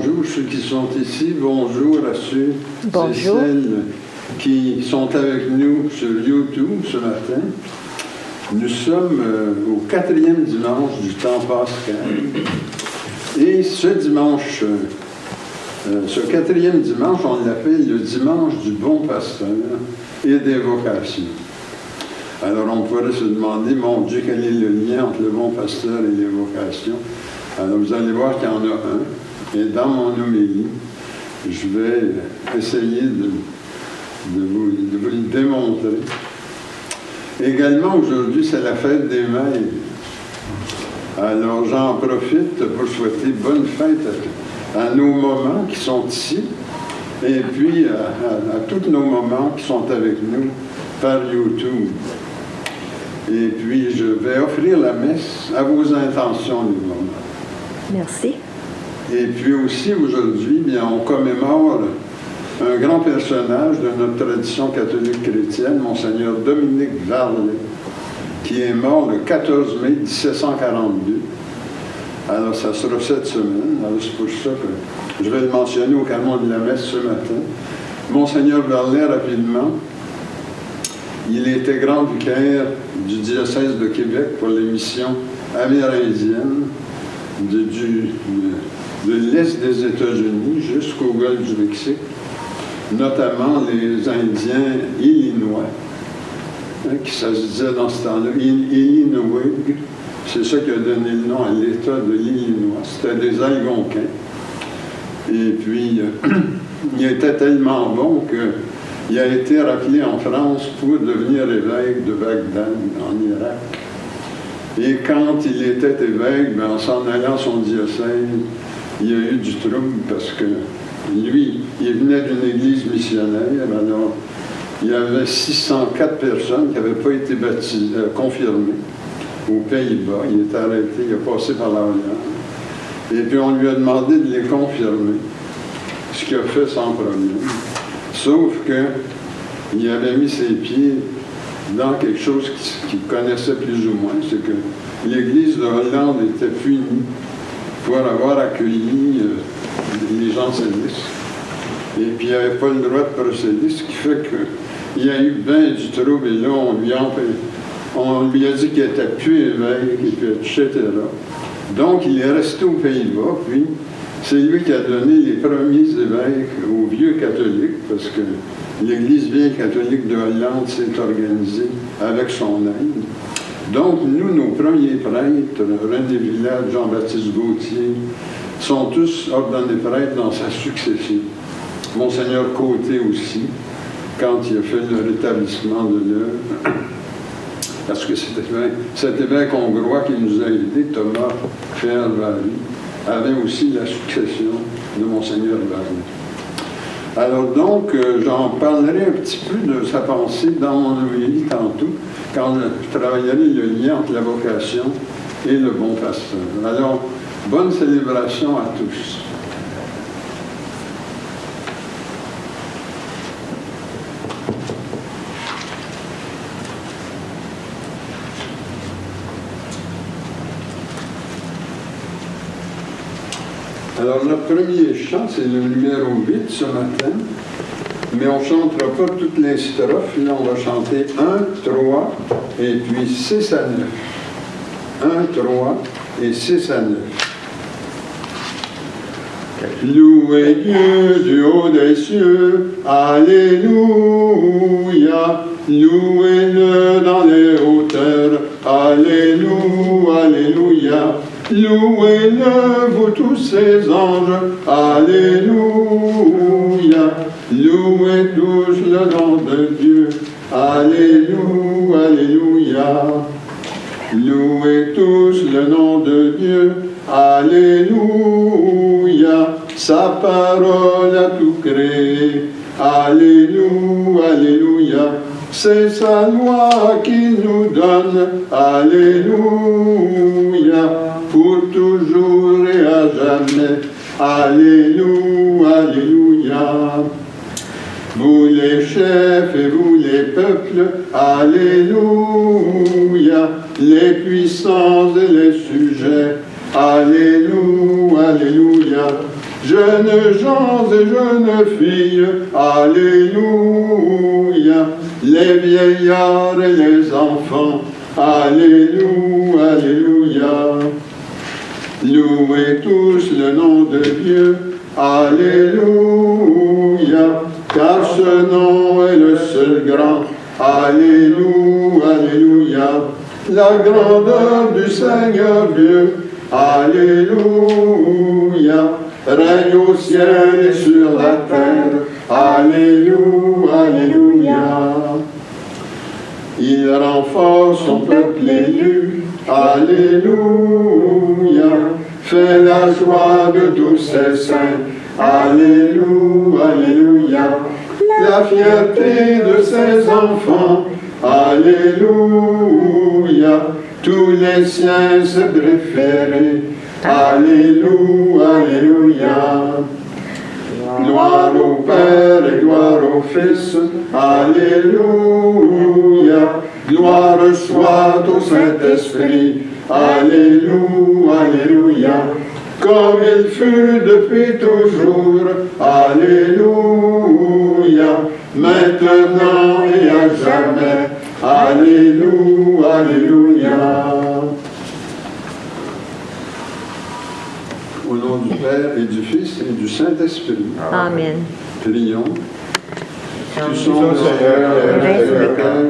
bonjour ceux qui sont ici, bonjour à ceux et celles qui sont avec nous sur YouTube ce matin. Nous sommes au 4e dimanche du temps pascal. Et ce dimanche, ce 4e dimanche, on l'appelle le dimanche du bon pasteur et des vocations. Alors on pourrait se demander, mon Dieu, quel est le lien entre le bon pasteur et les vocations? Alors vous allez voir qu'il y en a un. Et dans mon homélie, je vais essayer de vous le démontrer. Également, aujourd'hui, c'est la fête des mères. Alors, j'en profite pour souhaiter bonne fête à nos mamans qui sont ici, et puis à tous nos mamans qui sont avec nous par YouTube. Et puis, je vais offrir la messe à vos intentions, les mamans. Merci. Et puis aussi, aujourd'hui, bien, on commémore un grand personnage de notre tradition catholique chrétienne, Monseigneur Dominique Varlet, qui est mort le 14 mai 1742. Alors, ça sera cette semaine. Alors, c'est pour ça que je vais le mentionner au canon de la messe ce matin. Monseigneur Varlet, rapidement, il était grand vicaire du diocèse de Québec pour les missions amérindiennes de l'Est des États-Unis jusqu'au golfe du Mexique, notamment les Indiens illinois, qui ça se disait dans ce temps-là, Illinois, c'est ça qui a donné le nom à l'État de l'Illinois, c'était des Algonquins. Et puis, il était tellement bon qu'il a été rappelé en France pour devenir évêque de Bagdad, en Irak. Et quand il était évêque, bien, en s'en allant à son diocèse, il y a eu du trouble parce que lui, il venait d'une église missionnaire, alors il y avait 604 personnes qui n'avaient pas été confirmées aux Pays-Bas. Il est arrêté, il a passé par l'Orient. Et puis on lui a demandé de les confirmer, ce qu'il a fait sans problème. Sauf qu'il avait mis ses pieds dans quelque chose qu'il connaissait plus ou moins, c'est que l'Église de Hollande était punie pour avoir accueilli les jansénistes. Et puis il n'avait pas le droit de procéder, ce qui fait qu'il y a eu bien du trouble, et là on lui a dit qu'il n'était plus évêque, et puis etc. Donc il est resté aux Pays-Bas, puis c'est lui qui a donné les premiers évêques aux vieux catholiques, parce que l'Église vieille catholique de Hollande s'est organisée avec son aide. Donc, nous, nos premiers prêtres, René Villard, Jean-Baptiste Gauthier, sont tous ordonnés prêtres dans sa succession. Monseigneur Côté aussi, quand il a fait le rétablissement de l'œuvre, parce que cet évêque hongrois qui nous a aidés, Thomas Fervari, avait aussi la succession de Monseigneur Varlet. Alors donc, j'en parlerai un petit peu de sa pensée dans mon homélie tantôt, quand je travaillerai le lien entre la vocation et le bon pasteur. Alors, bonne célébration à tous. Alors, notre premier chant, c'est le numéro 8 ce matin, mais on ne chantera pas toutes les strophes. Là, on va chanter 1, 3, et puis 6 à 9. 1, 3 et 6 à 9. Louez Dieu du haut des cieux, Alléluia. Louez-le dans les hauteurs, Alléluia, Alléluia. Louez-le, vous tous ses anges, Alléluia. Louez tous le nom de Dieu, Alléluia, Alléluia. Louez tous le nom de Dieu, Alléluia. Sa parole a tout créé, Alléluia, Alléluia. C'est sa loi qu'il nous donne, Alléluia. Pour toujours et à jamais, Alléluia, Alléluia. Vous les chefs et vous les peuples, Alléluia. Les puissants et les sujets, Alléluia, Alléluia. jeunes gens et jeunes filles, Alléluia, les vieillards et les enfants, Alléluia, Alléluia. Louez tous le nom de Dieu, Alléluia, car ce nom est le seul grand, Alléluia, Alléluia. La grandeur du Seigneur Dieu, Alléluia, règne au ciel et sur la terre, Alléluia, Alléluia. Il renforce son peuple élu, Alléluia, fait la joie de tous ses saints, Alléluia, Alléluia, la fierté de ses enfants, Alléluia, tous les siens se préférés, Alléluia, Alléluia. Gloire au Père et gloire au Fils, Alléluia. Gloire soit au Saint-Esprit, Alléluia, Alléluia. Comme il fut depuis toujours, Alléluia. Maintenant et à jamais, Alléluia, Alléluia. Au nom du Père et du Fils et du Saint-Esprit. Amen. Prions. Tu sens, Seigneur, le cœur,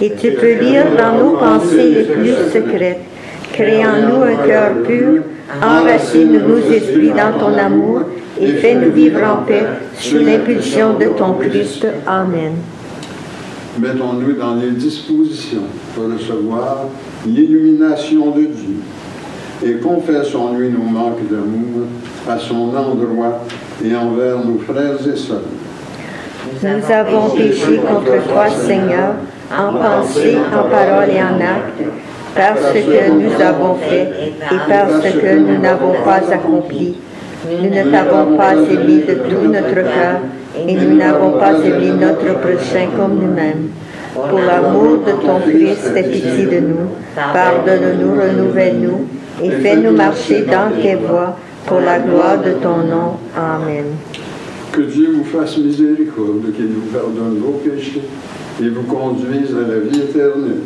Et tu peux lire dans nos pensées les plus secrètes. Crée en nous un cœur pur, enracine nos esprits dans ton amour et fais-nous vivre en paix sous l'impulsion de ton Christ. Amen. mettons-nous dans les dispositions pour recevoir l'illumination de Dieu et confessons-lui nos manques d'amour à son endroit et envers nos frères et sœurs. Nous avons péché contre toi, Seigneur, en pensée, en parole et en acte, parce que nous avons fait et parce que nous n'avons pas accompli. Nous ne t'avons pas aimé de tout notre cœur et nous n'avons pas aimé notre prochain comme nous-mêmes. Pour l'amour de ton Christ, aie pitié de nous. Pardonne-nous, renouvelle-nous et fais-nous marcher dans tes voies pour la gloire de ton nom. Amen. Que Dieu vous fasse miséricorde, qu'il vous pardonne vos péchés et vous conduise à la vie éternelle.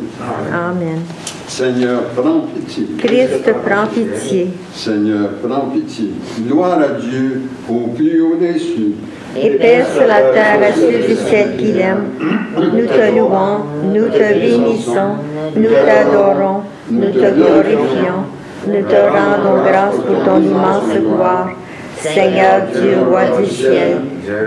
Amen. Seigneur, prends pitié. Christ, prends pitié. Seigneur, prends pitié. Gloire à Dieu au plus haut des cieux. Et paix sur la terre à ceux et celles qui l'aiment. Nous te louons, nous te bénissons, nous t'adorons, nous te glorifions, nous te rendons grâce pour ton immense gloire. Seigneur Dieu, roi du ciel,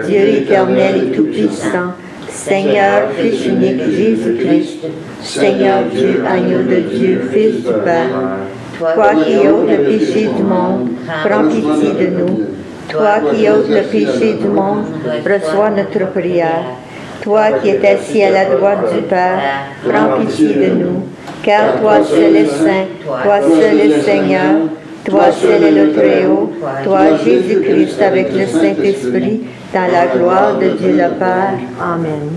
Dieu éternel et tout-puissant, Seigneur, Fils unique Jésus-Christ, Seigneur Dieu, agneau de Dieu, Fils du Père, toi qui ôtes le péché du monde, prends pitié de nous. Toi qui ôtes le péché du monde, reçois notre prière. Toi qui es assis à la droite du Père, prends pitié de nous. Car toi seul es saint, toi seul es Seigneur, toi seul est le Très-Haut, toi Jésus-Christ avec le Saint-Esprit, dans la gloire de Dieu le Père. Amen.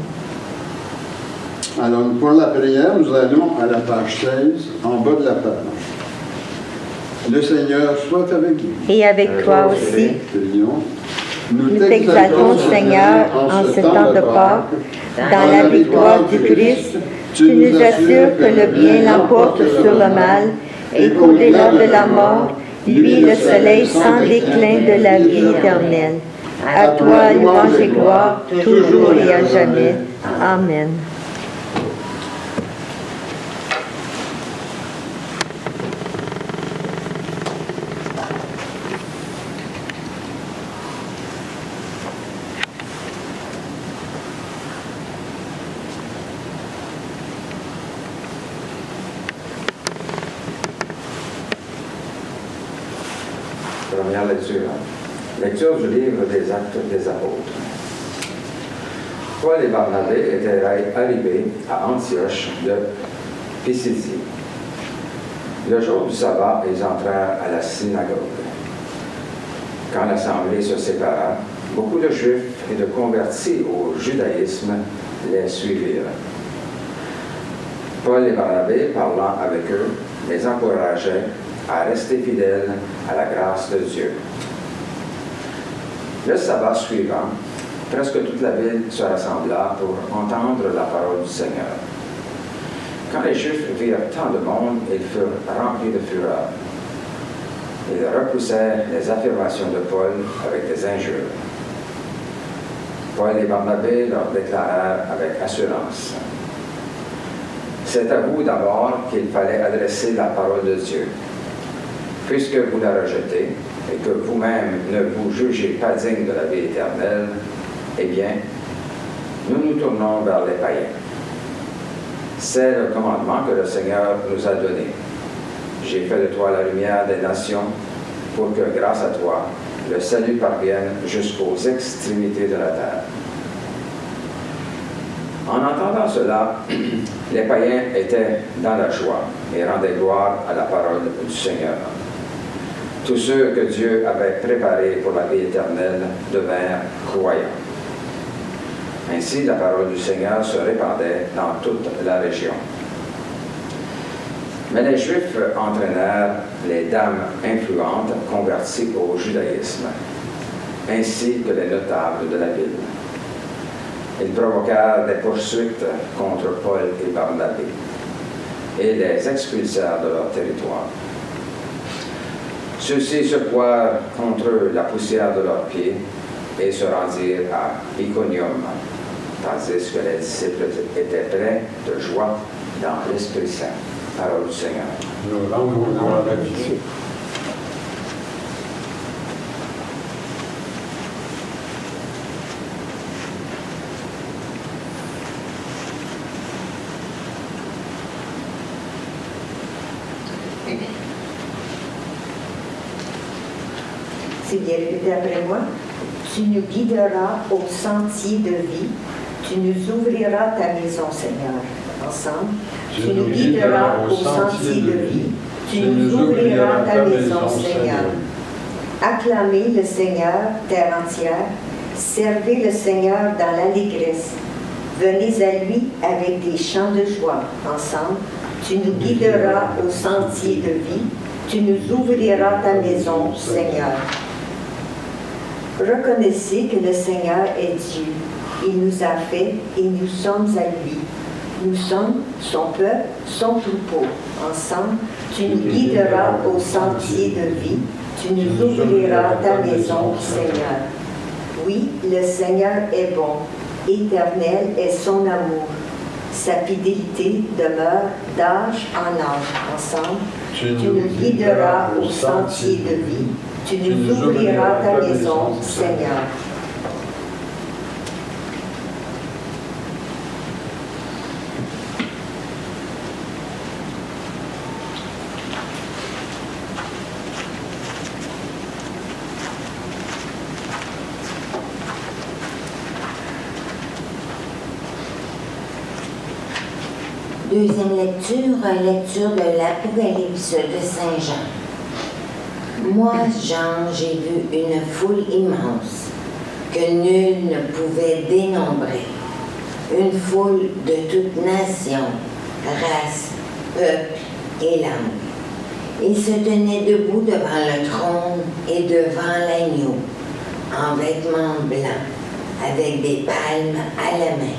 Alors, pour la prière, nous allons à la page 16, en bas de la page. Le Seigneur soit avec vous. Et avec toi aussi. Prions. Nous t'exaltons, Seigneur, en ce temps de Pâques, dans la victoire du Christ. Tu nous assures que le bien l'emporte sur le mal et qu'au-delà de la mort, lui, le soleil sans déclin de la vie éternelle. À toi, louange et gloire, toujours et à jamais. Amen. Première lecture. Lecture du livre des Actes des Apôtres. Paul et Barnabé étaient arrivés à Antioche de Pisidie. Le jour du sabbat, ils entrèrent à la synagogue. Quand l'assemblée se sépara, beaucoup de Juifs et de convertis au judaïsme les suivirent. Paul et Barnabé, parlant avec eux, les encourageaient à rester fidèles à la grâce de Dieu. Le sabbat suivant, presque toute la ville se rassembla pour entendre la parole du Seigneur. Quand les Juifs virent tant de monde, ils furent remplis de fureur. Ils repoussèrent les affirmations de Paul avec des injures. Paul et Barnabé leur déclarèrent avec assurance: « C'est à vous d'abord qu'il fallait adresser la parole de Dieu. Puisque vous la rejetez et que vous-même ne vous jugez pas digne de la vie éternelle, eh bien, nous nous tournons vers les païens. C'est le commandement que le Seigneur nous a donné. J'ai fait de toi la lumière des nations pour que, grâce à toi, le salut parvienne jusqu'aux extrémités de la terre. » En entendant cela, les païens étaient dans la joie et rendaient gloire à la parole du Seigneur. Tous ceux que Dieu avait préparés pour la vie éternelle devinrent croyants. Ainsi, la parole du Seigneur se répandait dans toute la région. Mais les Juifs entraînèrent les dames influentes converties au judaïsme, ainsi que les notables de la ville. Ils provoquèrent des poursuites contre Paul et Barnabé et les expulsèrent de leur territoire. Ceux-ci secouèrent contre eux la poussière de leurs pieds et se rendirent à Iconium, tandis que les disciples étaient pleins de joie dans l'Esprit Saint. Parole du Seigneur. Nous rendons gloire à Dieu. Si bien répétez après moi, tu nous guideras au sentier de vie, tu nous ouvriras ta maison, Seigneur. Ensemble, tu nous guideras au sentier de vie, tu nous ouvriras ta maison, Seigneur. Acclamez le Seigneur, terre entière, servez le Seigneur dans l'allégresse. Venez à lui avec des chants de joie. Ensemble, tu nous guideras au sentier de vie, tu nous ouvriras ta maison, Seigneur. Reconnaissez que le Seigneur est Dieu. Il nous a fait et nous sommes à lui. Nous sommes son peuple, son troupeau. Ensemble, tu nous guideras au sentier de vie. Tu nous ouvriras ta maison, Seigneur. Oui, le Seigneur est bon. Éternel est son amour. Sa fidélité demeure d'âge en âge. Ensemble, tu nous guideras au sentier de vie. Tu nous ouvriras ta maison, Seigneur. Deuxième lecture de l'Apocalypse de Saint Jean. Moi, Jean, j'ai vu une foule immense que nul ne pouvait dénombrer, une foule de toute nation, race, peuple et langue. Ils se tenaient debout devant le trône et devant l'agneau, en vêtements blancs, avec des palmes à la main.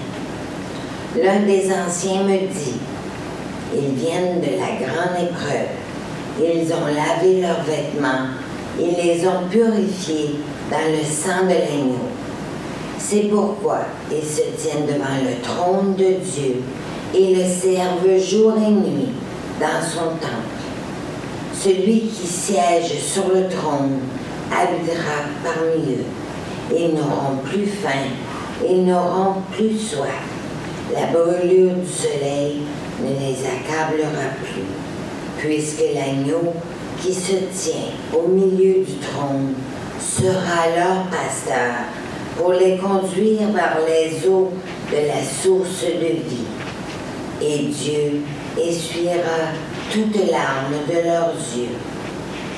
L'un des anciens me dit: ils viennent de la grande épreuve. Ils ont lavé leurs vêtements, ils les ont purifiés dans le sang de l'agneau. C'est pourquoi ils se tiennent devant le trône de Dieu et le servent jour et nuit dans son temple. Celui qui siège sur le trône habitera parmi eux. Ils n'auront plus faim, ils n'auront plus soif. La brûlure du soleil ne les accablera plus, puisque l'agneau qui se tient au milieu du trône sera leur pasteur pour les conduire vers les eaux de la source de vie. Et Dieu essuiera toute larme de leurs yeux.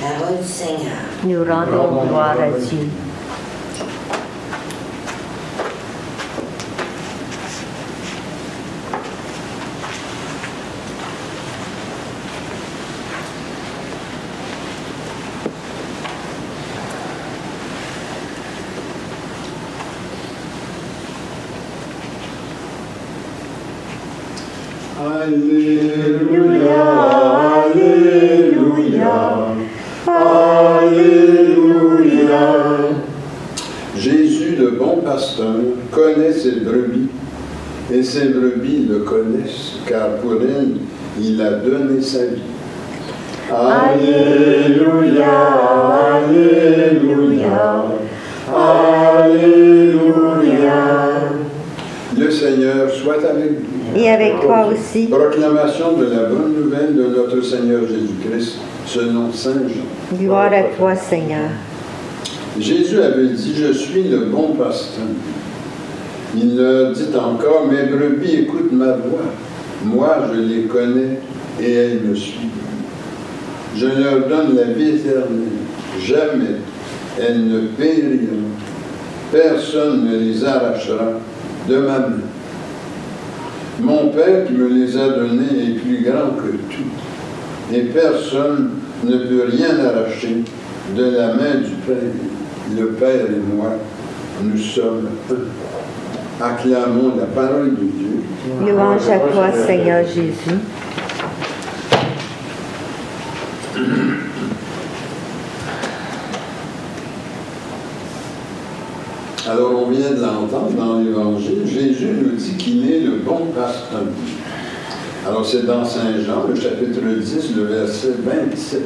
Parole du Seigneur. Nous rendons gloire à Dieu. Alléluia, Alléluia, Alléluia. Jésus, le bon pasteur, connaît ses brebis, et ses brebis le connaissent, car pour elles, il a donné sa vie. Alléluia, Alléluia, Alléluia. Le Seigneur soit avec vous. Et avec toi aussi. Proclamation de la bonne nouvelle de notre Seigneur Jésus-Christ, selon Saint Jean. Gloire à toi, Seigneur. Jésus avait dit, je suis le bon pasteur. Il leur dit encore, mes brebis écoutent ma voix. Moi, je les connais et elles me suivent. Je leur donne la vie éternelle. Jamais elles ne périront. Personne ne les arrachera de ma main. Mon Père qui me les a donnés est plus grand que tout. Et personne ne peut rien arracher de la main du Père. Le Père et moi, nous sommes un. Acclamons la parole de Dieu. Louange à toi, Seigneur Jésus. Alors, on vient de l'entendre dans l'Évangile, Jésus nous dit qu'il est le bon pasteur. Alors, c'est dans Saint Jean, le chapitre 10, le verset 27.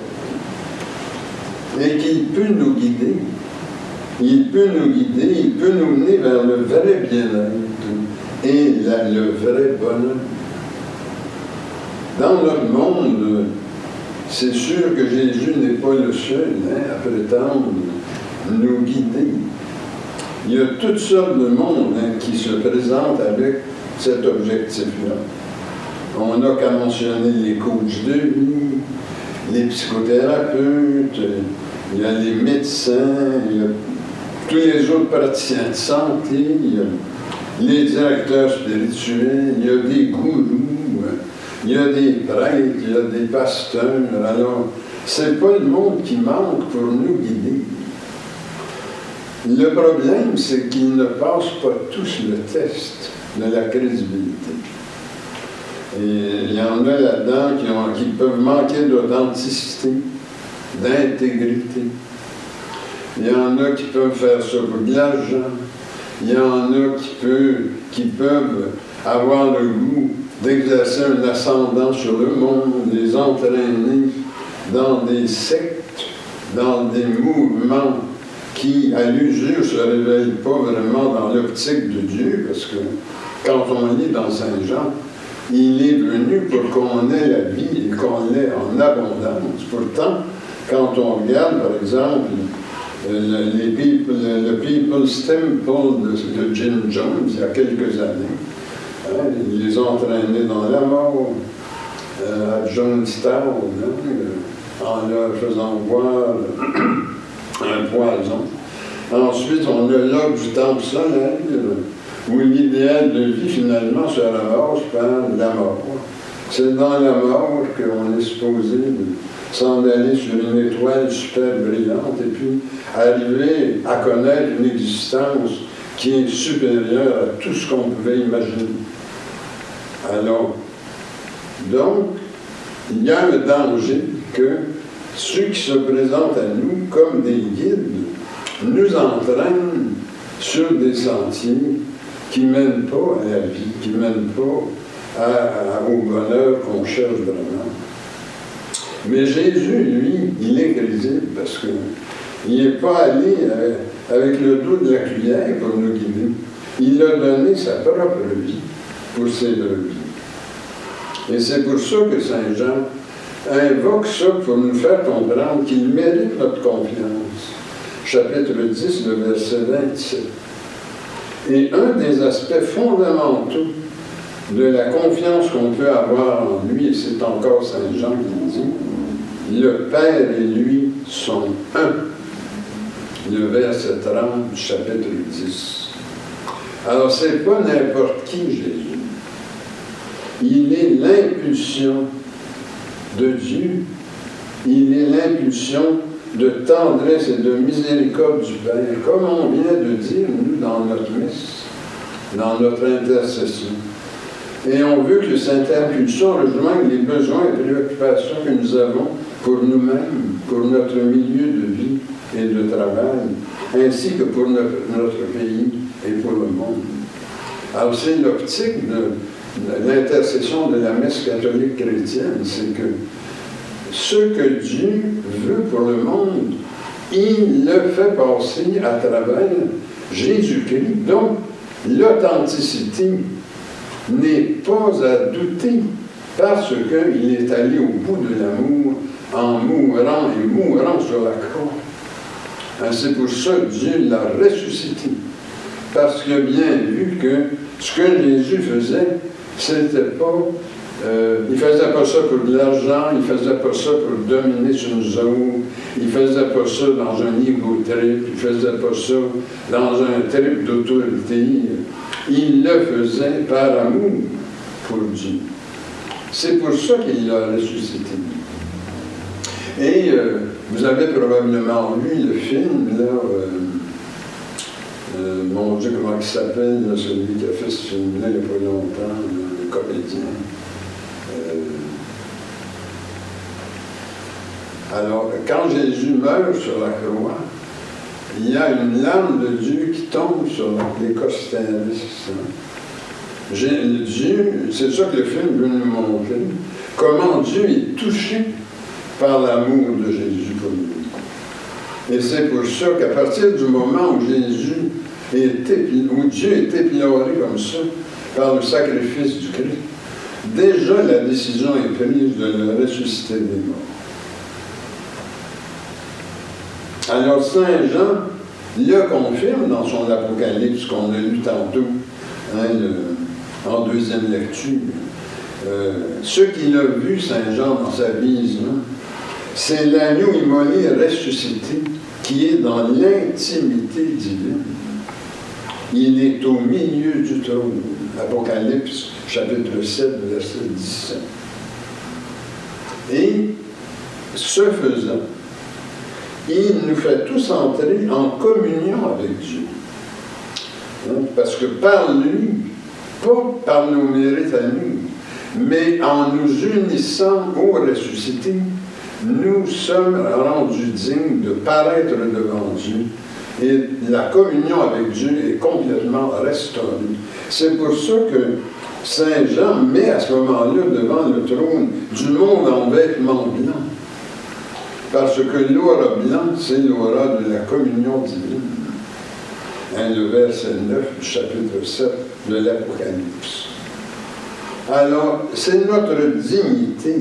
Et qu'il peut nous guider. Il peut nous guider, il peut nous mener vers le vrai bien-être et le vrai bonheur. Dans notre monde, c'est sûr que Jésus n'est pas le seul à prétendre nous guider. Il y a toutes sortes de monde qui se présentent avec cet objectif-là. On n'a qu'à mentionner les coachs de vie, les psychothérapeutes, il y a les médecins, il y a tous les autres praticiens de santé, il y a les directeurs spirituels, il y a des gourous, il y a des prêtres, il y a des pasteurs. Alors, c'est pas le monde qui manque pour nous guider. Le problème, c'est qu'ils ne passent pas tous le test de la crédibilité. Et il y en a là-dedans qui peuvent manquer d'authenticité, d'intégrité. Il y en a qui peuvent faire ça pour de l'argent. Il y en a qui peuvent avoir le goût d'exercer un ascendant sur le monde, les entraîner dans des sectes, dans des mouvements qui, à l'usure, ne se révèlent pas vraiment dans l'optique de Dieu, parce que quand on lit dans Saint Jean, il est venu pour qu'on ait la vie et qu'on l'ait en abondance. Pourtant, quand on regarde, par exemple, le People's Temple de Jim Jones, il y a quelques années, ils les ont entraînés dans la mort, à Jonestown, en leur faisant boire un poison. Ensuite, on a l'ordre du temple solaire, où l'idéal de vie, finalement, se ramasse par la mort. C'est dans la mort qu'on est supposé s'en aller sur une étoile super brillante et puis arriver à connaître une existence qui est supérieure à tout ce qu'on pouvait imaginer. Alors, donc, il y a un danger que ceux qui se présentent à nous comme des guides nous entraînent sur des sentiers qui ne mènent pas à la vie, qui ne mènent pas au bonheur qu'on cherche vraiment. Mais Jésus, lui, il est crédible parce qu'il n'est pas allé avec le dos de la cuillère pour nous guider. Il a donné sa propre vie pour ses brebis. Et c'est pour ça que Saint Jean invoque ça pour nous faire comprendre qu'il mérite notre confiance. Chapitre 10, le verset 27. Et un des aspects fondamentaux de la confiance qu'on peut avoir en lui, et c'est encore Saint Jean qui dit, le Père et lui sont un. Le verset 30 du chapitre 10. Alors, c'est pas n'importe qui, Jésus. Il est l'impulsion de Dieu. Il est l'impulsion de tendresse et de miséricorde du Père. Comme on vient de dire, nous, dans notre messe, dans notre intercession. Et on veut que cette impulsion rejoigne les besoins et préoccupations que nous avons pour nous-mêmes, pour notre milieu de vie et de travail, ainsi que pour notre pays et pour le monde. Alors c'est l'optique de l'intercession de la messe catholique chrétienne, c'est que ce que Dieu veut pour le monde, il le fait passer à travers Jésus-Christ. Donc, l'authenticité n'est pas à douter parce qu'il est allé au bout de l'amour en mourant et mourant sur la croix. C'est pour ça que Dieu l'a ressuscité. Parce qu'il a bien vu que ce que Jésus faisait, c'était pas... il ne faisait pas ça pour de l'argent, il ne faisait pas ça pour dominer sur nous autres, il ne faisait pas ça dans un ego trip, il ne faisait pas ça dans un trip d'autorité. Il le faisait par amour pour Dieu. C'est pour ça qu'il l'a ressuscité. Et vous avez probablement vu le film, là, mon Dieu, comment il s'appelle, là, celui qui a fait ce film-là il n'y a pas longtemps, le comédien. Alors, quand Jésus meurt sur la croix, il y a une larme de Dieu qui tombe sur les costarices. Dieu, c'est ça que le film veut nous montrer, comment Dieu est touché par l'amour de Jésus pour nous. Et c'est pour ça qu'à partir du moment où où Dieu est éploré comme ça, par le sacrifice du Christ, déjà la décision est prise de le ressusciter des morts. Alors Saint Jean le confirme dans son Apocalypse qu'on a lu tantôt, en deuxième lecture. Ce qu'il a vu, Saint Jean, dans sa vision, c'est l'agneau immolé et ressuscité qui est dans l'intimité divine. Il est au milieu du trône. Apocalypse, chapitre 7, verset 17. Et, ce faisant, il nous fait tous entrer en communion avec Dieu. Parce que par lui, pas par nos mérites à nous, mais en nous unissant au ressuscité, nous sommes rendus dignes de paraître devant Dieu. Et la communion avec Dieu est complètement restaurée. C'est pour ça que Saint Jean met à ce moment-là devant le trône du monde en vêtements blancs. Parce que l'aura blanc, c'est l'aura de la communion divine. Le verset 9 du chapitre 7 de l'Apocalypse. Alors, c'est notre dignité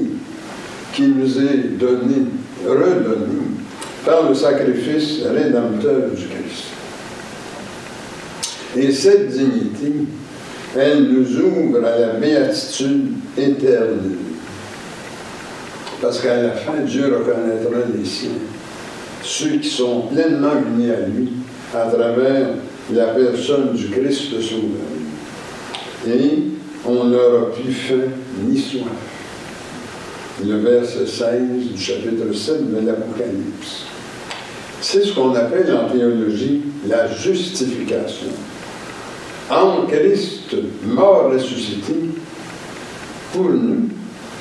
qui nous est donnée, redonnée, par le sacrifice rédempteur du Christ. Et cette dignité, elle nous ouvre à la béatitude éternelle. Parce qu'à la fin, Dieu reconnaîtra les siens, ceux qui sont pleinement unis à lui, à travers la personne du Christ Sauveur. Et on n'aura plus faim ni soif. Le verset 16 du chapitre 7 de l'Apocalypse. C'est ce qu'on appelle en théologie la justification. En Christ, mort ressuscité, pour nous,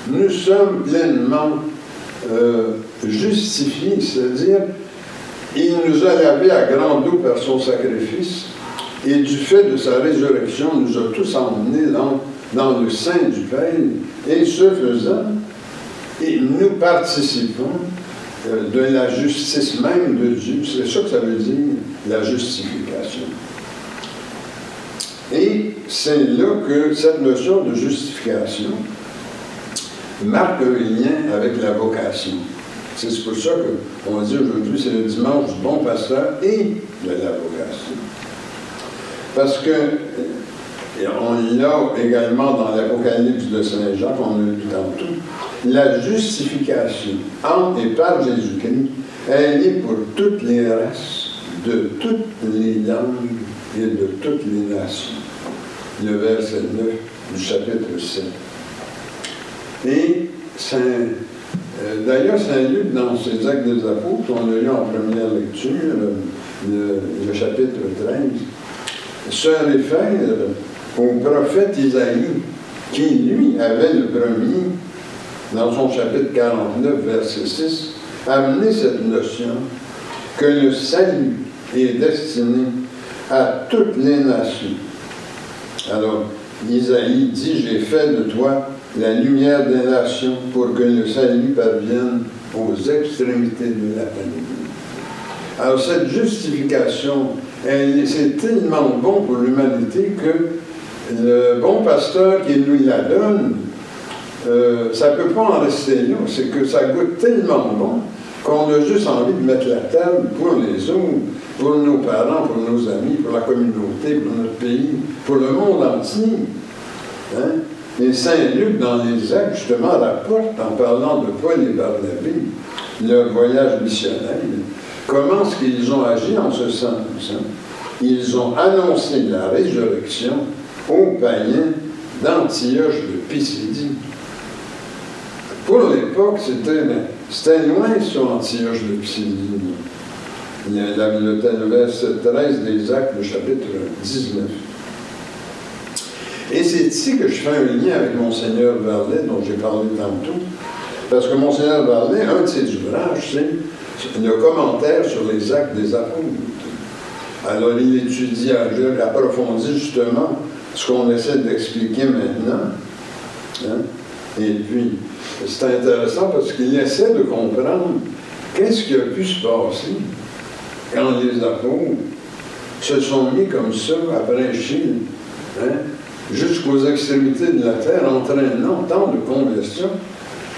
nous sommes pleinement justifiés, c'est-à-dire, il nous a lavés à grande eau par son sacrifice, et du fait de sa résurrection, nous a tous emmenés dans le sein du Père, et ce faisant, et nous participons de la justice même de Dieu. C'est ça que ça veut dire, la justification. Et c'est là que cette notion de justification marque un lien avec la vocation. C'est pour ça qu'on dit aujourd'hui, c'est le dimanche du bon pasteur et de la vocation. Parce que on l'a également dans l'Apocalypse de Saint Jean, qu'on a lu tantôt, la justification en et par Jésus-Christ, elle est pour toutes les races, de toutes les langues et de toutes les nations. Le verset 9 du chapitre 7. Et d'ailleurs, Saint Luc, dans ses Actes des Apôtres, on l'a lu en première lecture, le chapitre 13, se réfère au prophète Isaïe, qui, lui, avait le premier, dans son chapitre 49, verset 6, amené cette notion que le salut est destiné à toutes les nations. Alors, Isaïe dit, j'ai fait de toi la lumière des nations pour que le salut parvienne aux extrémités de la planète. Alors, cette justification, c'est tellement bon pour l'humanité que le bon pasteur qui nous la donne, ça ne peut pas en rester là. C'est que ça goûte tellement bon qu'on a juste envie de mettre la table pour les autres, pour nos parents, pour nos amis, pour la communauté, pour notre pays, pour le monde entier. Hein? Et Saint Luc, dans les Actes, justement, rapporte, en parlant de Paul et Barnabé, leur voyage missionnaire, comment est-ce qu'ils ont agi en ce sens. Hein? Ils ont annoncé la résurrection aux païens d'Antioche de Pisidie. Pour l'époque, c'était loin sur Antioche de Pisidie. Il y a le verset 13 des Actes, le chapitre 19. Et c'est ici que je fais un lien avec Monseigneur Varlet, dont j'ai parlé tantôt, parce que Monseigneur Varlet, un de ses ouvrages, c'est le commentaire sur les Actes des Apôtres. Alors, il étudie, il approfondit justement ce qu'on essaie d'expliquer maintenant. Hein? Et puis, c'est intéressant parce qu'il essaie de comprendre qu'est-ce qui a pu se passer quand les apôtres se sont mis comme ça à prêcher, hein, jusqu'aux extrémités de la terre, entraînant tant de conversions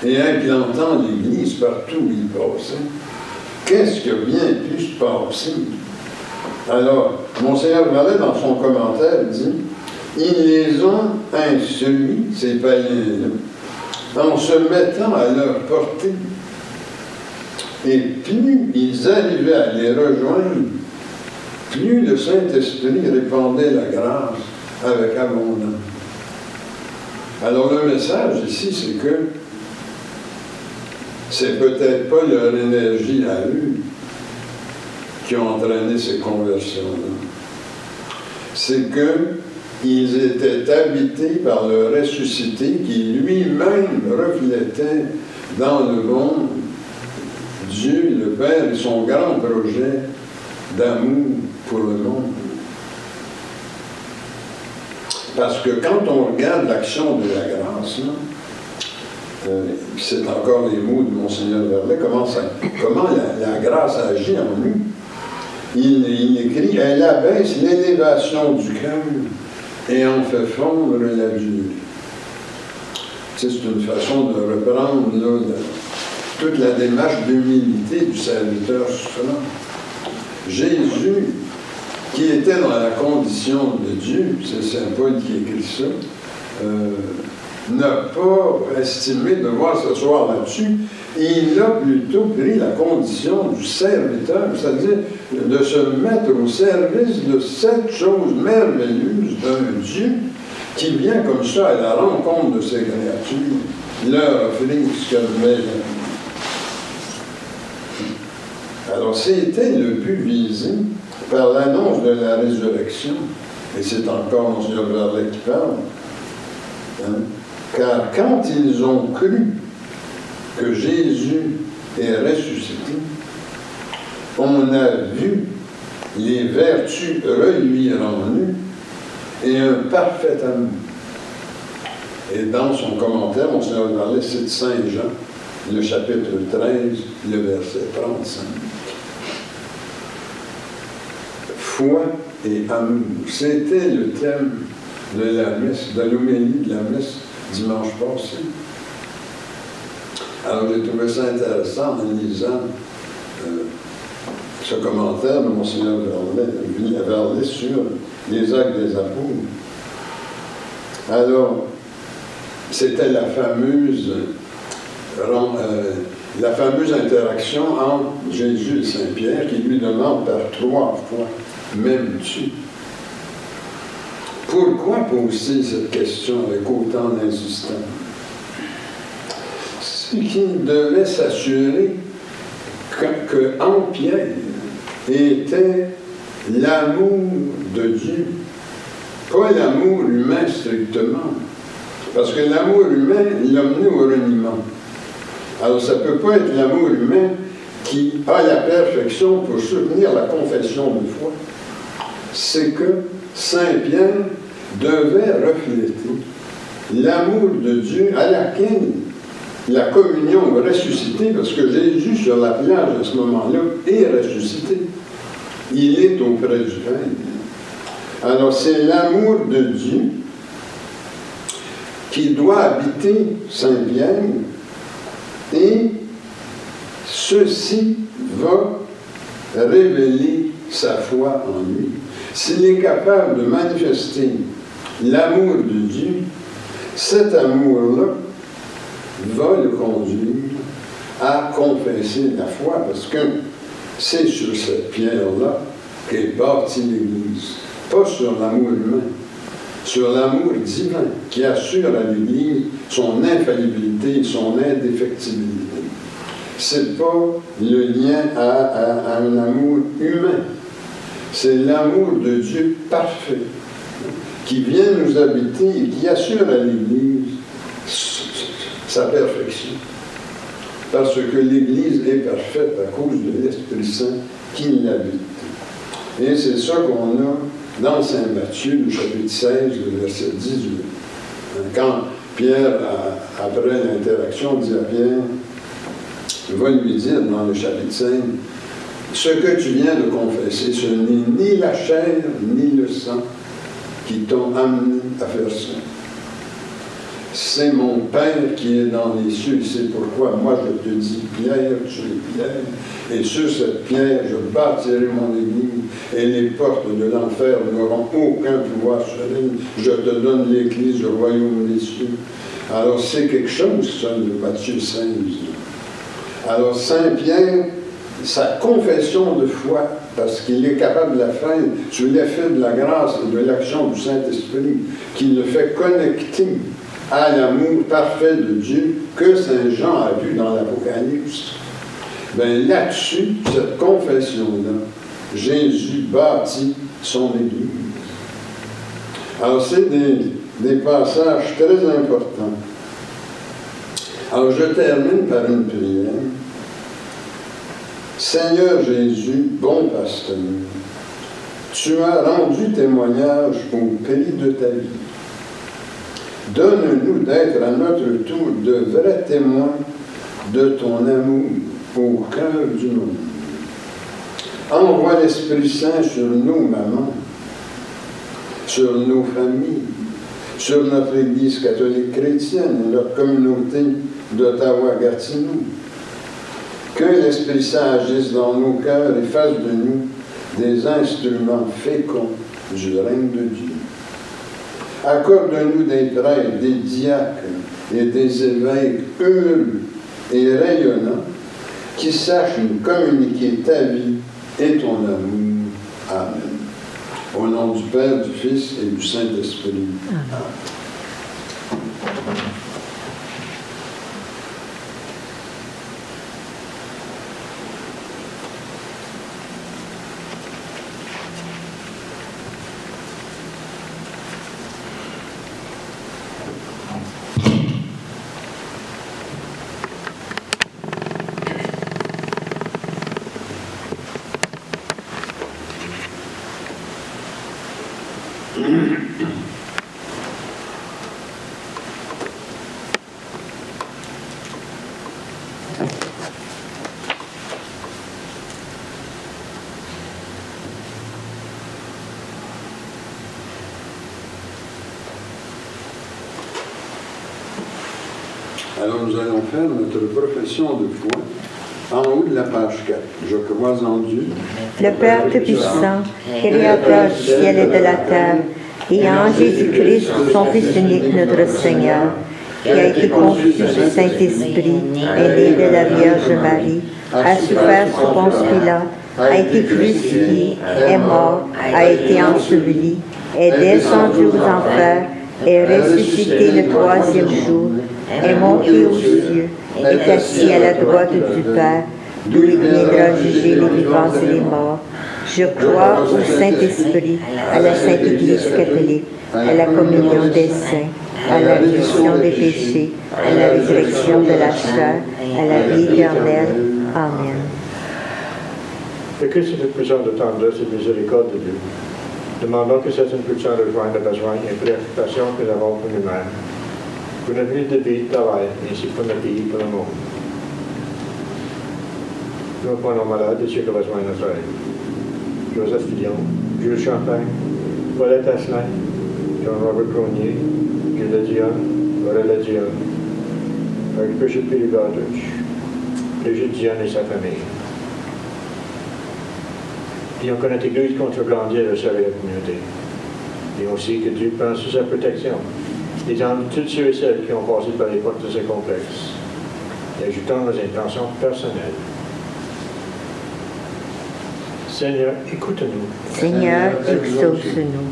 et implantant l'Église partout où ils passaient. Qu'est-ce qui a bien pu se passer? Alors, Monseigneur Varlet, dans son commentaire, dit « Ils les ont instruits, ces païens-là, en se mettant à leur portée. Et plus ils arrivaient à les rejoindre, plus le Saint-Esprit répandait la grâce avec abondance. » Alors le message ici, c'est que c'est peut-être pas leur énergie à eux qui ont entraîné ces conversions-là. C'est qu'ils étaient habités par le ressuscité qui lui-même reflétait dans le monde Dieu, le Père, et son grand projet d'amour pour le monde. Parce que quand on regarde l'action de la grâce, c'est encore les mots de Monseigneur Varlet, comment la grâce agit en nous. Il écrit « Elle abaisse l'élévation du cœur et en fait fondre la vie. » C'est une façon de reprendre là, toute la démarche d'humilité du serviteur souffrant. Jésus, qui était dans la condition de Dieu, c'est Saint Paul qui écrit ça, n'a pas estimé devoir s'asseoir là-dessus. Il a plutôt pris la condition du serviteur, c'est-à-dire de se mettre au service de cette chose merveilleuse d'un Dieu qui vient comme ça à la rencontre de ses créatures, leur offrir ce qu'elle met. Alors, c'était le but visé par l'annonce de la résurrection, et c'est encore Monseigneur Varlet qui parle, hein? Car quand ils ont cru que Jésus est ressuscité, on a vu les vertus reluire en eux et un parfait amour. Et dans son commentaire, Monseigneur Varlet cite Saint Jean, le chapitre 13, le verset 35. Foi et amour. C'était le thème de la messe, de l'homélie de la messe dimanche passé. Alors j'ai trouvé ça intéressant en lisant ce commentaire de Monseigneur Varlet sur les Actes des Apôtres. Alors, c'était la fameuse interaction entre Jésus et Saint-Pierre qui lui demande par 3 fois « M'aimes-tu » Pourquoi poser cette question avec autant d'insistance? C'est qu'il devait s'assurer qu'en Pierre était l'amour de Dieu, pas l'amour humain strictement, Parce que l'amour humain l'a mené au reniement. Alors, ça ne peut pas être l'amour humain qui a la perfection pour soutenir la confession de foi. C'est que Saint Pierre devait refléter l'amour de Dieu à laquelle la communion va ressusciter, parce que Jésus, sur la plage à ce moment-là, est ressuscité. Il est auprès du Père. Alors, c'est l'amour de Dieu qui doit habiter Saint Pierre, et ceci va révéler sa foi en lui. S'il est capable de manifester l'amour de Dieu, cet amour-là va le conduire à confesser la foi, parce que c'est sur cette pierre-là qu'est bâtie l'Église, pas sur l'amour humain, sur l'amour divin qui assure à l'Église son infaillibilité, son indéfectibilité. Ce n'est pas le lien à un amour humain, c'est l'amour de Dieu parfait qui vient nous habiter et qui assure à l'Église sa perfection. Parce que l'Église est parfaite à cause de l'Esprit Saint qui l'habite. Et c'est ça qu'on a dans Saint Matthieu, le chapitre 16, le verset 18. Quand Pierre, après l'interaction, dit à Pierre, il va lui dire dans le chapitre 5, « Ce que tu viens de confesser, ce n'est ni la chair ni le sang qui t'ont amené à faire ça. C'est mon Père qui est dans les cieux, et c'est pourquoi moi je te dis, Pierre, tu es Pierre, et sur cette pierre je bâtirai mon église, et les portes de l'enfer n'auront aucun pouvoir sur elle. Je te donne les clés du royaume des cieux. » Alors c'est quelque chose, ça, de Matthieu 16. Alors Saint Pierre, sa confession de foi, parce qu'il est capable de la faire sous l'effet de la grâce et de l'action du Saint-Esprit, qui le fait connecter à l'amour parfait de Dieu que Saint Jean a vu dans l'Apocalypse. Bien là-dessus, cette confession-là, Jésus bâtit son Église. Alors c'est des passages très importants. Alors je termine par une prière. Seigneur Jésus, bon pasteur, tu as rendu témoignage au prix de ta vie. Donne-nous d'être à notre tour de vrais témoins de ton amour au cœur du monde. Envoie l'Esprit Saint sur nos mamans, sur nos familles, sur notre Église catholique chrétienne et notre communauté d'Ottawa-Gatineau. Que l'Esprit Saint agisse dans nos cœurs et fasse de nous des instruments féconds du règne de Dieu. Accorde-nous des prêtres, des diacres et des évêques heureux et rayonnants qui sachent nous communiquer ta vie et ton amour. Amen. Au nom du Père, du Fils et du Saint-Esprit. Amen. Alors nous allons faire notre profession de foi en haut de la page 4. Je crois en Dieu, le Père Tout-Puissant, Créateur du ciel et de la terre, et en Jésus-Christ, son Fils unique, notre Seigneur, qui a été conçu du Saint-Esprit, est né de la Vierge Marie, a souffert sous Ponce Pilate, a été crucifié, est mort, a été enseveli, est descendu aux enfers, est ressuscité le troisième jour, est monté aux cieux, est assis à la droite du Père, d'où il viendra juger les vivants et les morts. Je crois au Saint-Esprit, à la Sainte Église catholique, à la communion des saints, à la rémission des péchés, à la résurrection de la chair, à la vie éternelle. Amen. Le Christ est une puissance de tendresse et de miséricorde de Dieu. Demandons que cette impulsion rejoigne le besoin et préoccupation que nous avons pour nous-mêmes, pour notre vie de vie, de travail, ainsi que pour notre pays, pour le monde. Nous prenons malades et ceux qui ont besoin de notre aide. Joseph Fillon, Jules Champagne, Paulette Asselin, John-Robert Cronier, Gilles Dion, Aurélie Dion, Archbishop Peter Goddard, Brigitte Dion et sa famille. Prions que notre Église contre grandir et serrer la communauté. Et aussi que Dieu pense sur sa protection. Les âmes de tous ceux et celles qui ont passé par les portes de ce complexe. Et ajoutons nos intentions personnelles. Seigneur, écoute-nous. Seigneur, exauce-nous.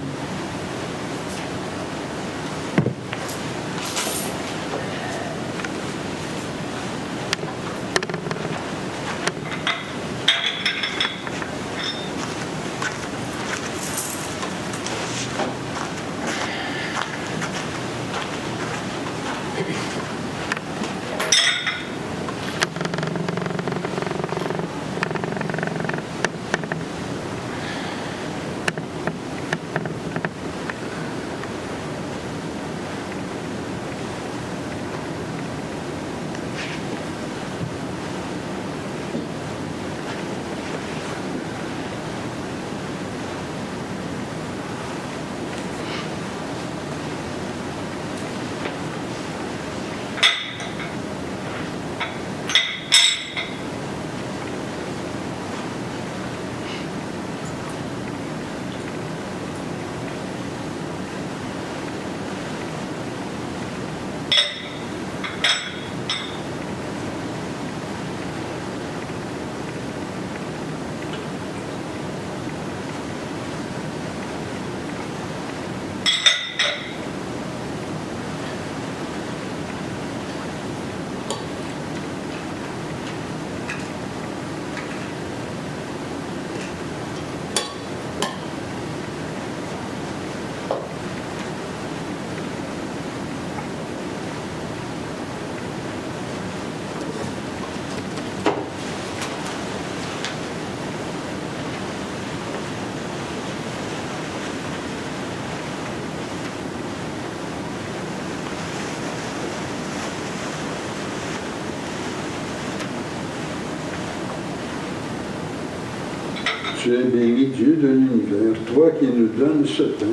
Tu es béni, Dieu de l'univers, toi qui nous donnes ce pain,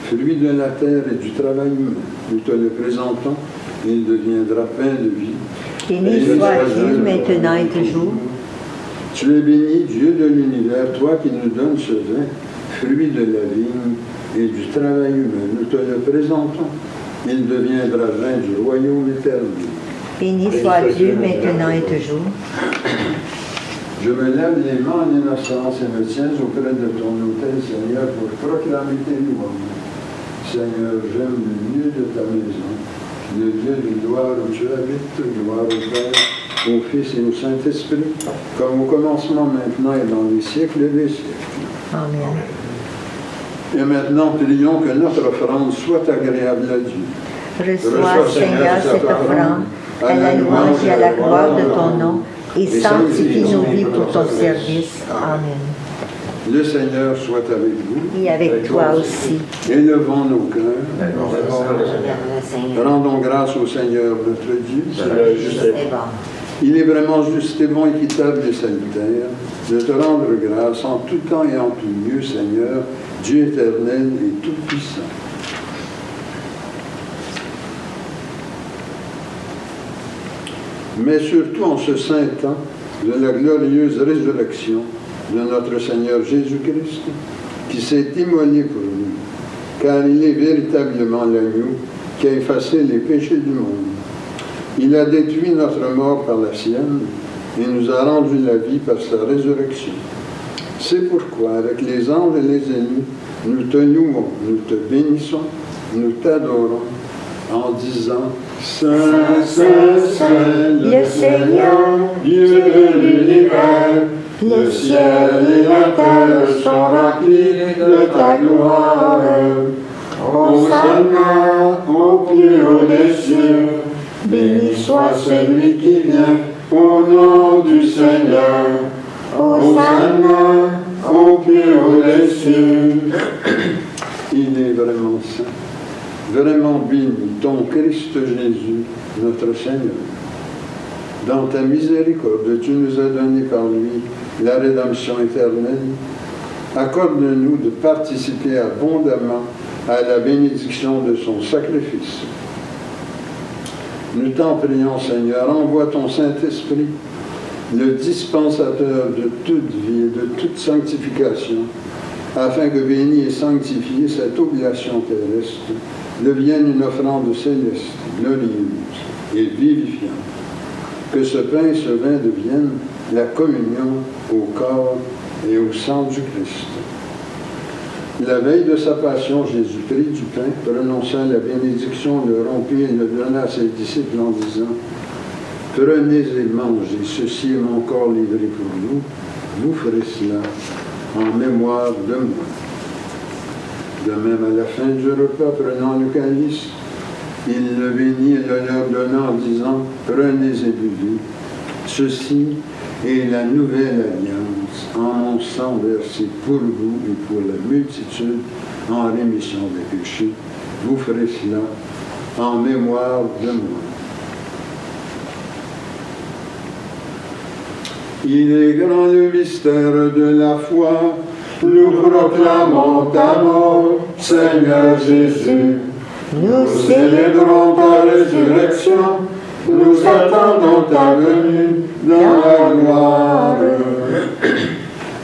fruit de la terre et du travail humain. Nous te le présentons et il deviendra pain de vie. Béni sois-tu maintenant et toujours. Tu es béni, Dieu de l'univers, toi qui nous donnes ce vin, fruit de la vigne et du travail humain. Nous te le présentons. Il deviendra vin du royaume éternel. Béni soit Dieu maintenant et toujours. Je me lève les mains en innocence et me tiens auprès de ton autel, Seigneur, pour proclamer tes louanges. Seigneur, j'aime le lieu de ta maison, le lieu de gloire où tu habites, gloire au Père, au Fils et au Saint-Esprit, comme au commencement, maintenant et dans les siècles des siècles. Amen. Et maintenant, prions que notre offrande soit agréable à Dieu. Reçois, Seigneur, cette offrande à la louange et à la gloire de ton nom, et sanctifie nos vies pour ton service. Amen. Le Seigneur soit avec vous. Et avec toi aussi. Élevons nos cœurs. Rendons grâce au Seigneur notre Dieu. Il est vraiment juste et bon, équitable et salutaire de te rendre grâce en tout temps et en tout lieu, Seigneur, Dieu éternel et tout-puissant. Mais surtout en ce saint temps de la glorieuse résurrection de notre Seigneur Jésus-Christ, qui s'est immolé pour nous, car il est véritablement l'agneau qui a effacé les péchés du monde. Il a détruit notre mort par la sienne et nous a rendu la vie par sa résurrection. C'est pourquoi, avec les anges et les élus, nous te louons, nous te bénissons, nous t'adorons, en disant « Saint, Saint, Saint, le Seigneur, Dieu de l'univers, le ciel et la terre sont remplis de ta gloire. Hosanna au plus haut des cieux. Béni soit celui qui vient au nom du Seigneur. Hosanna au plus haut des cieux. Il est vraiment saint, vraiment béni, ton Christ Jésus, notre Seigneur. Dans ta miséricorde, tu nous as donné par lui la rédemption éternelle. Accorde-nous de participer abondamment à la bénédiction de son sacrifice. Nous t'en prions, Seigneur, envoie ton Saint-Esprit, le dispensateur de toute vie et de toute sanctification, afin que bénie et sanctifiée cette oblation terrestre devienne une offrande céleste, glorieuse et vivifiante. Que ce pain et ce vin deviennent la communion au corps et au sang du Christ. La veille de sa passion, Jésus prit du pain, prononça la bénédiction, le rompit et le donna à ses disciples en disant : Prenez et mangez, ceci est mon corps livré pour vous, vous ferez cela en mémoire de moi. De même, à la fin du repas, prenant le calice, il le bénit et le leur donna en disant : Prenez et buvez, ceci est la nouvelle alliance en mon sang versé pour vous et pour la multitude en rémission des péchés. Vous ferez cela en mémoire de moi. Il est grand le mystère de la foi, nous proclamons ta mort, Seigneur Jésus. Nous célébrons ta résurrection, nous attendons ta venue dans la gloire.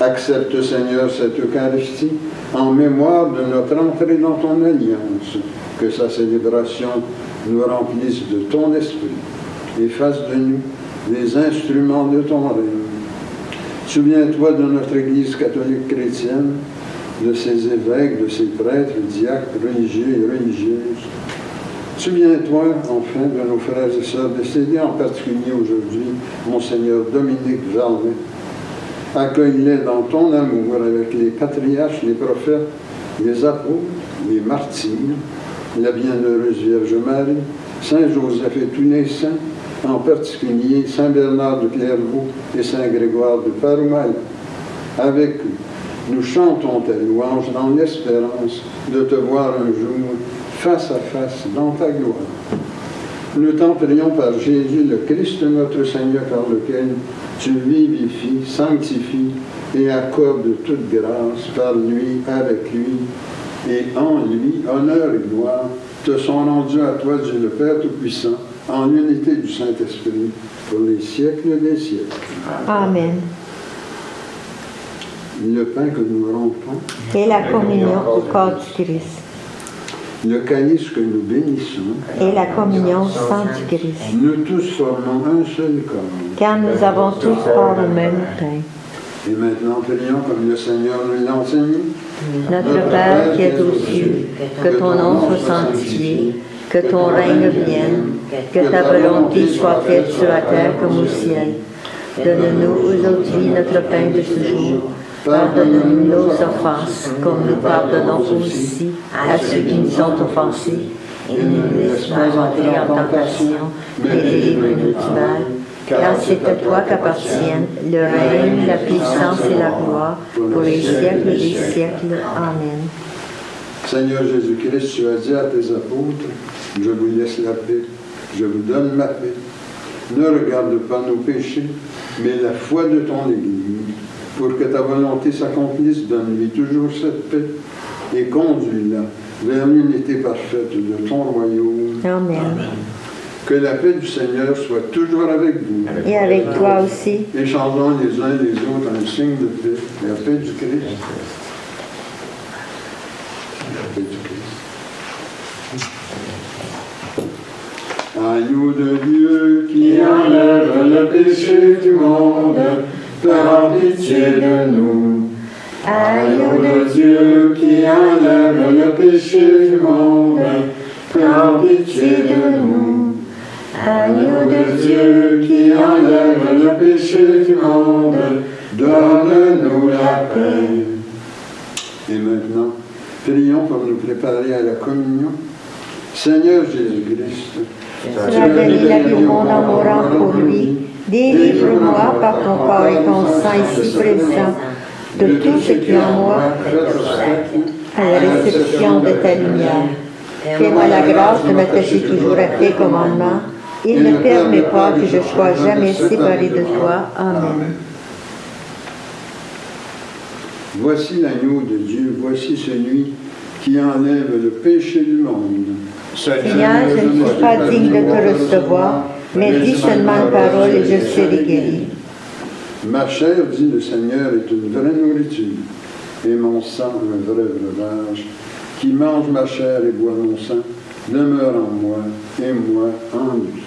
Accepte, Seigneur, cette Eucharistie en mémoire de notre entrée dans ton alliance, que sa célébration nous remplisse de ton esprit et fasse de nous des instruments de ton règne. Souviens-toi de notre Église catholique chrétienne, de ses évêques, de ses prêtres, diacres, religieux et religieuses. Souviens-toi enfin de nos frères et sœurs décédés, en particulier aujourd'hui, Monseigneur Dominique Jarvet. Accueille-les dans ton amour avec les patriarches, les prophètes, les apôtres, les martyrs, la bienheureuse Vierge Marie, Saint Joseph et tous les saints, en particulier Saint Bernard de Clairvaux et Saint Grégoire de Paroumaille. Avec eux, nous chantons ta louange dans l'espérance de te voir un jour face à face dans ta gloire. Nous t'en prions par Jésus, le Christ notre Seigneur, par lequel tu vivifies, sanctifies et accordes toute grâce par lui, avec lui et en lui, honneur et gloire te sont rendus à toi, Dieu le Père Tout-Puissant, en l'unité du Saint-Esprit, pour les siècles des siècles. Amen. Le pain que nous rompons Et la communion au corps du Christ. Le calice que nous bénissons, Et la communion au sang du Christ. nous tous formons un seul corps. Car nous avons tous part au même pain. Et maintenant, prions comme le Seigneur nous l'a enseigné. Notre Père qui es aux cieux, que ton nom soit sanctifié, que ton règne vienne, que ta volonté soit faite sur la terre comme au ciel. Donne-nous aujourd'hui notre pain de ce jour. Pardonne-nous nos offenses, comme nous pardonnons aussi à ceux qui nous ont offensés. Et ne nous laisse pas entrer en tentation, mais délivre-nous du mal. Car c'est à toi qu'appartiennent le règne, la puissance et la gloire pour les siècles des siècles. Amen. Seigneur Jésus-Christ, tu as dit à tes apôtres, je vous laisse la paix, je vous donne ma paix. Ne regarde pas nos péchés, mais la foi de ton Église. Pour que ta volonté s'accomplisse, donne-lui toujours cette paix et conduis-la vers l'unité parfaite de ton royaume. Amen. Que la paix du Seigneur soit toujours avec vous. Et avec toi aussi. Échangeons les uns les autres un signe de paix, la paix du Christ. La paix du Christ. Agneau de Dieu qui enlève le péché du monde, prends pitié de nous. Agneau de Dieu qui enlève le péché du monde, prends pitié de nous. Agneau de Dieu qui enlève le péché du monde, donne-nous la paix. Et maintenant, Prions pour nous préparer à la communion. Seigneur Jésus-Christ, Tu as donné la vie au monde en mourant pour lui. Délivre-moi par ton corps et ton sang ici présent de tout ce qui est en moi à la réception de ta lumière. Fais-moi la grâce de m'attacher toujours à tes commandements et ne permets pas que je sois jamais séparé de toi. Amen. voici l'agneau de Dieu, voici celui qui enlève le péché du monde. Seigneur, je ne suis pas digne de te recevoir, mais dis seulement une parole et je serai guéri. Ma chair, dit le Seigneur, est une vraie nourriture, et mon sang un vrai breuvage. Qui mange ma chair et boit mon sang demeure en moi, et moi en lui.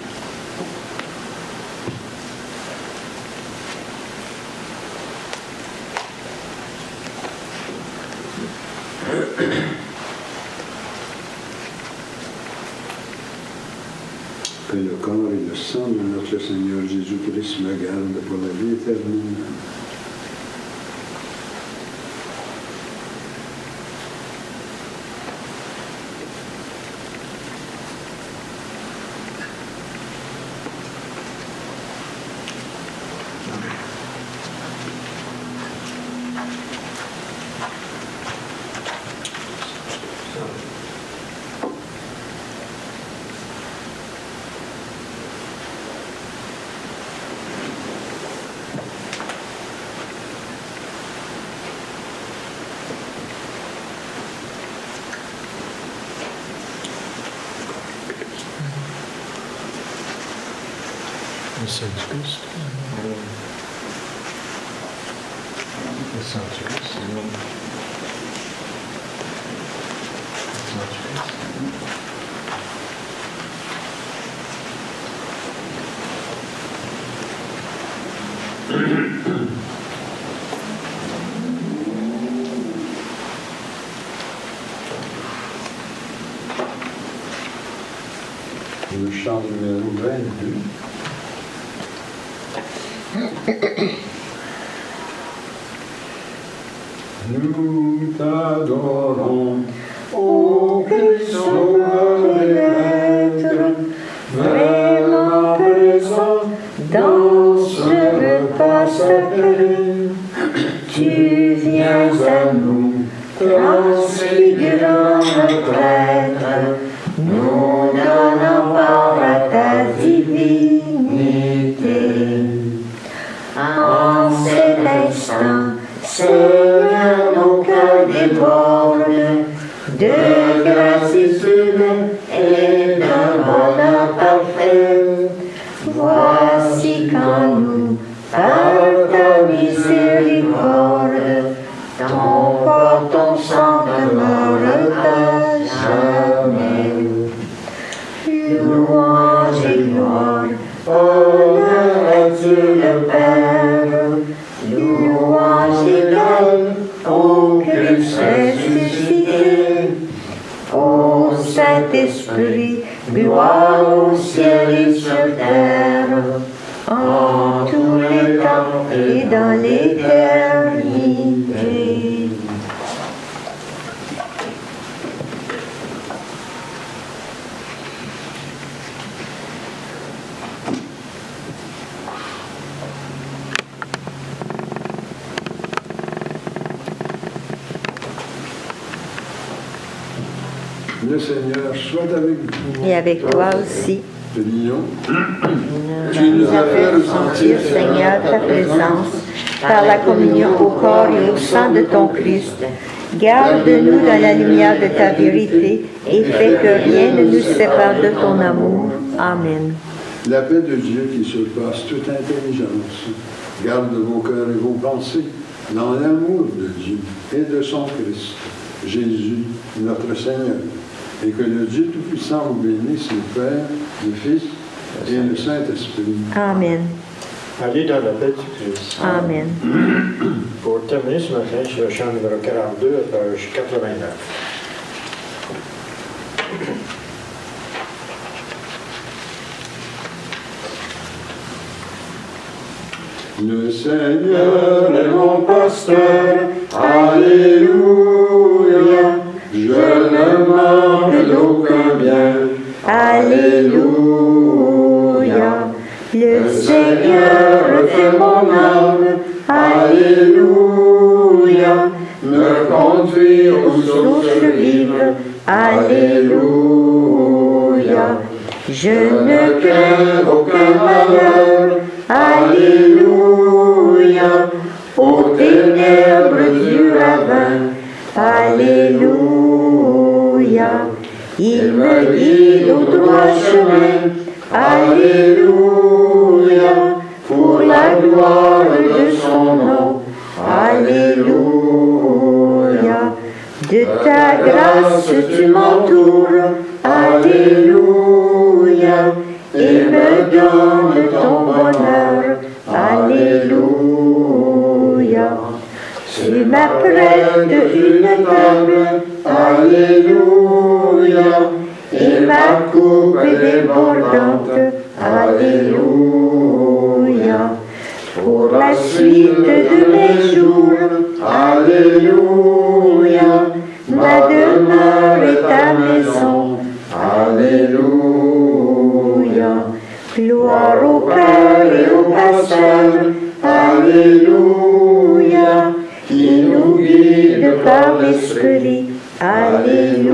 Que le corps et le sang de notre Seigneur Jésus-Christ me gardent pour la vie éternelle. Le sang du Christ. Le sang du Christ. Le sang du Christ. Le chant numéro 22. Nous t'adorons, ô Christ sauveur et maître, vraiment présent dans ce repas sacré. Tu viens à nous, transfigurant notre être, nous donnant part à ta divinité. En cet instant, Seigneur, nos cœurs débordent de gratitude et d'un bonheur parfait. Voici qu'en nous, par ta miséricorde, ton corps, ton sang demeurent à jamais. Louange et gloire, honneur à Dieu le Père, louange égale au Christ ressuscité, au Saint-Esprit, gloire au ciel et sur terre, en tous les temps et dans l'éternité. Le Seigneur soit avec vous. Et avec toi aussi. Prions. Tu nous as fait ressentir, Seigneur, ta présence par la communion au corps et au sang de ton Christ. Garde-nous dans la lumière de ta vérité et fais que rien ne nous sépare de ton amour. Amen. La paix de Dieu qui surpasse toute intelligence garde vos cœurs et vos pensées dans l'amour de Dieu et de son Christ, Jésus, notre Seigneur. Et que le Dieu Tout-Puissant vous bénisse, le Père, le Fils et le Saint-Esprit. Amen. Allez dans la paix du Christ. Amen. Pour terminer ce matin, c'est le chant numéro 42, page 89. Le Seigneur est mon pasteur, alléluia. Le Seigneur fait mon âme, Alléluia. Me conduire aux sources vives, Alléluia. Je ne crains aucun malheur, Alléluia. Aux ténèbres du ravin, Alléluia. Il me guide au droit chemin, Alléluia. Pour la gloire de son nom, Alléluia. De ta grâce tu m'entoures, Alléluia. Et me donnes ton bonheur, Alléluia. Tu m'apprêtes une table, Alléluia. Et ma coupe débordante, Alléluia. Pour la suite de mes jours, Alléluia. Ma demeure est ta maison, Alléluia. Gloire au Père et au Pasteur, Alléluia. Qui nous guide par l'Esprit, Alléluia.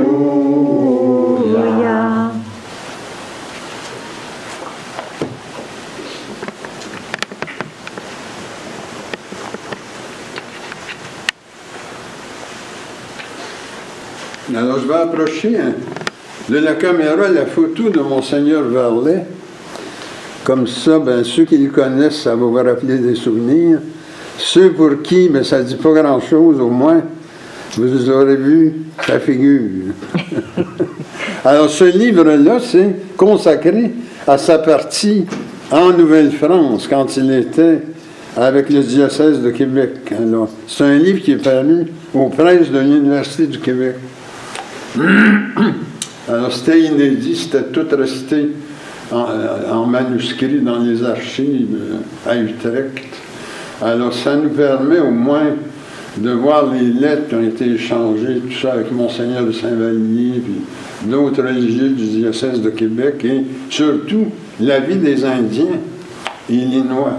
Alors, je vais approcher de la caméra la photo de Monseigneur Verlet. Comme ça, ben, ceux qui le connaissent, ça va vous rappeler des souvenirs. Ceux pour qui, ben, ça ne dit pas grand-chose, au moins, vous aurez vu sa figure. Alors, ce livre-là, c'est consacré à sa partie en Nouvelle-France, quand il était avec le diocèse de Québec. Alors, c'est un livre qui est paru aux presses de l'Université du Québec. Alors, c'était inédit, c'était tout resté en manuscrit dans les archives à Utrecht. Alors, ça nous permet au moins de voir les lettres qui ont été échangées, tout ça avec Monseigneur de Saint-Vallier, puis d'autres religieux du diocèse de Québec, et surtout la vie des Indiens illinois.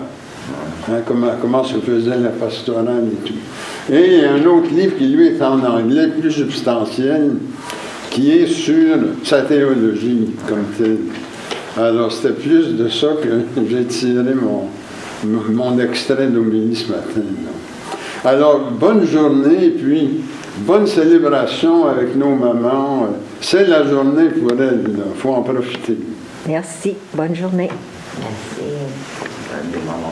Hein, comment se faisait la pastorale et tout. Et il y a un autre livre qui, lui, est en anglais, plus substantiel, qui est sur sa théologie comme telle. Alors, c'était plus de ça que j'ai tiré mon extrait d'homélie ce matin. Là. Alors, bonne journée, et puis bonne célébration avec nos mamans. C'est la journée pour elles, il faut en profiter. Merci. Bonne journée. Merci. Maman.